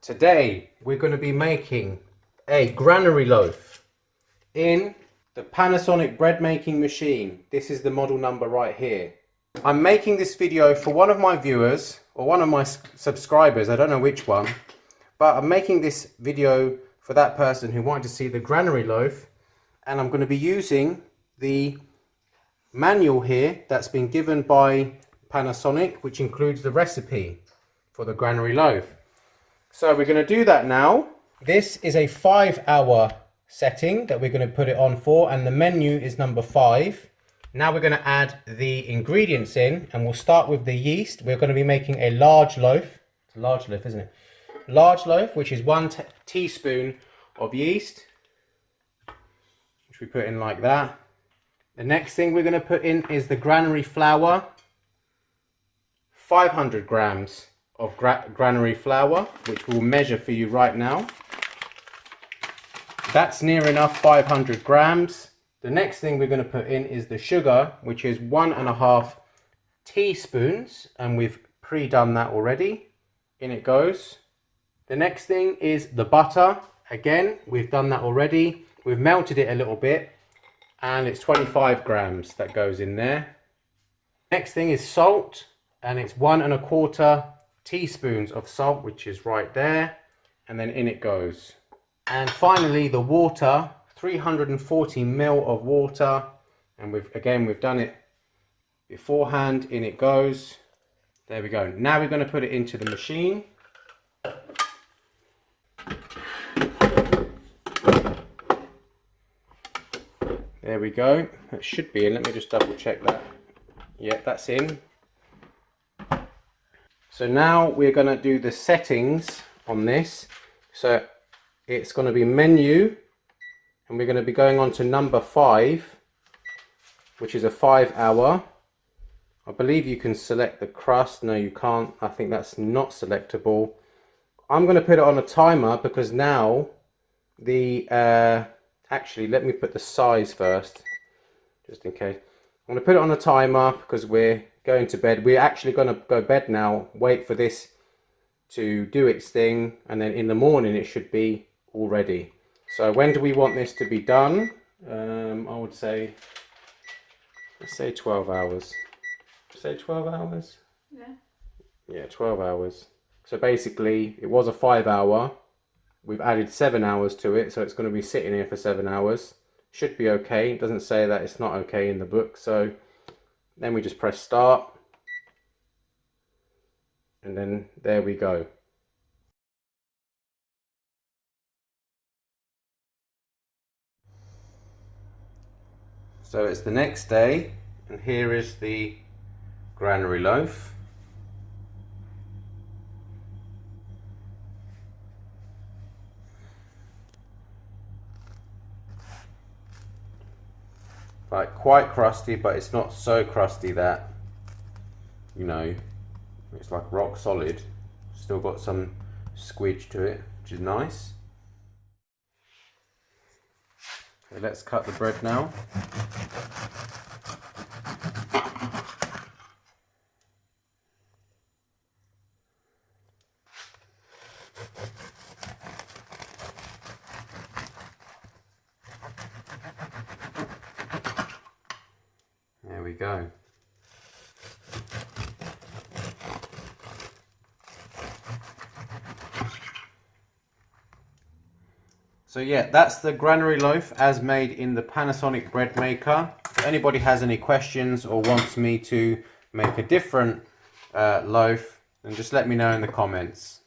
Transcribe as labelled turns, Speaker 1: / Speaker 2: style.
Speaker 1: Today we're going to be making a granary loaf in the Panasonic bread making machine. This is the model number right here. I'm making this video for one of my viewers or one of my subscribers, I don't know which one, but I'm making this video for that person who wanted to see the granary loaf, and I'm going to be using the manual here that's been given by Panasonic, which includes the recipe for the granary loaf. So we're going to do that now. This is a 5-hour setting that we're going to put it on for, and the menu is number 5. Now we're going to add the ingredients in, and we'll start with the yeast. We're going to be making a large loaf. It's a large loaf, isn't it? Large loaf, which is 1 teaspoon of yeast, which we put in like that. The next thing we're going to put in is the granary flour. 500 grams of granary flour, which we'll measure for you right now. That's near enough, 500 grams. The next thing we're going to put in is the sugar, which is 1.5 teaspoons, and we've pre-done that already. In it goes. The next thing is the butter. Again, we've done that already. We've melted it a little bit, and it's 25 grams that goes in there. Next thing is salt, and it's 1.25 teaspoons of salt, which is right there, and then in it goes. And finally the water, 340 ml of water, and we've done it beforehand. In it goes. There we go. Now we're going to put it into the machine. There we go. That should be in. Let me just double check that. Yeah, that's in. So now we're going to do the settings on this. So it's going to be menu, and we're going to be going on to number 5, which is a 5-hour. I believe you can select the crust. No, you can't. I think that's not selectable. I'm going to put it on a timer because now the actually, let me put the size first, just in case. I'm going to put it on a timer because we're going to bed. We're actually going to go bed now, wait for this to do its thing, and then in the morning it should be all ready. So when do we want this to be done? I would say, let's say 12 hours. Say 12 hours? Yeah. Yeah, 12 hours. So basically it was a 5-hour. We've added 7 hours to it, so it's going to be sitting here for 7 hours. Should be okay. It doesn't say that it's not okay in the book. So then we just press start, and then there we go. So it's the next day, and here is the granary loaf. Like, quite crusty, but it's not so crusty that, you know, it's like rock solid. Still got some squidge to it, which is nice. Okay, let's cut the bread now. There we go. So yeah, that's the granary loaf as made in the Panasonic bread maker. If anybody has any questions or wants me to make a different loaf, then just let me know in the comments.